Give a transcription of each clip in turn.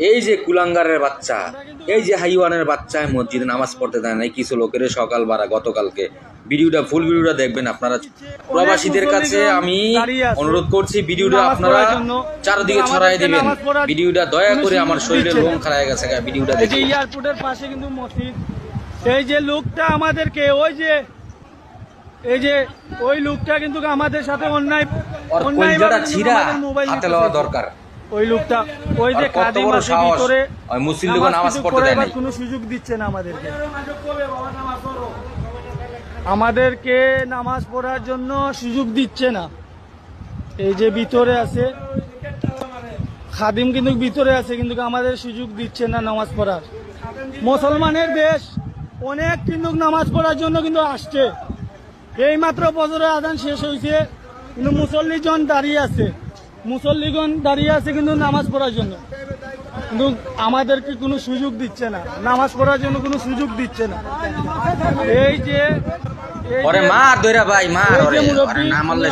এই যে কুলাঙ্গারের বাচ্চা, এই যে হাইওয়ানের বাচ্চা মসজিদে নামাজ পড়তে দেয় নাই কিছু লোকের সকাল বারা গতকালকে। ভিডিওটা ফুল ভিডিওটা দেখবেন আপনারা। প্রবাসীদের কাছে আমি অনুরোধ করছি ভিডিওটা আপনারা চারদিকে ছড়াই দিবেন। ভিডিওটা দয়া করে আমার শরীরে লোম খারাপ গেছে ভিডিওটা দেখে। এয়ারপোর্টের পাশে কিন্তু মসজিদ। এই যে লোকটা আমাদেরকে ওই লোকটা কিন্তু আমাদের সাথে অন্যায় ছিড়া হাতে লওয়া দরকার। ওই লোকটা ওই যে কাদিম আছে ভিতরে মুসলিমদের নামাজ পড়তে দেয় না, কোনো সুযোগ দিচ্ছে না আমাদেরকে নামাজ পড়ার জন্য সুযোগ দিচ্ছে না। এই যে ভিতরে আছে খাদিম কিন্তু ভিতরে আছে, কিন্তু আমাদের সুযোগ দিচ্ছে না নামাজ পড়ার। মুসলমানের দেশ, অনেক কিন্তু নামাজ পড়ার জন্য কিন্তু আসছে। এই মাত্র ফজরের আযান শেষ হয়েছে, কিন্তু মুসল্লিগণ দাঁড়িয়ে আছে কিন্তু নামাজ পড়ার জন্য, কিন্তু আমাদেরকে কোনো সুযোগ দিচ্ছে না, নামাজ পড়ার জন্য কোনো সুযোগ দিচ্ছে না। এই যে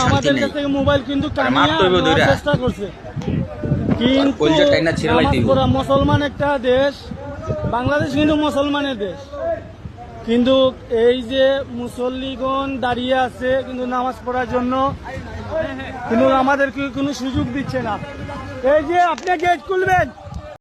আমাদের কাছ থেকে মোবাইল কিন্তু চেষ্টা করছে, কিন্তু মুসলমান একটা দেশ, বাংলাদেশ কিন্তু মুসলমানের দেশ, কিন্তু এই যে মুসল্লিগণ দাঁড়িয়ে আছে কিন্তু নামাজ পড়ার জন্য, কিন্তু আমাদেরকে কোনো সুযোগ দিচ্ছে না। এই যে আপনি গেট খুলবেন।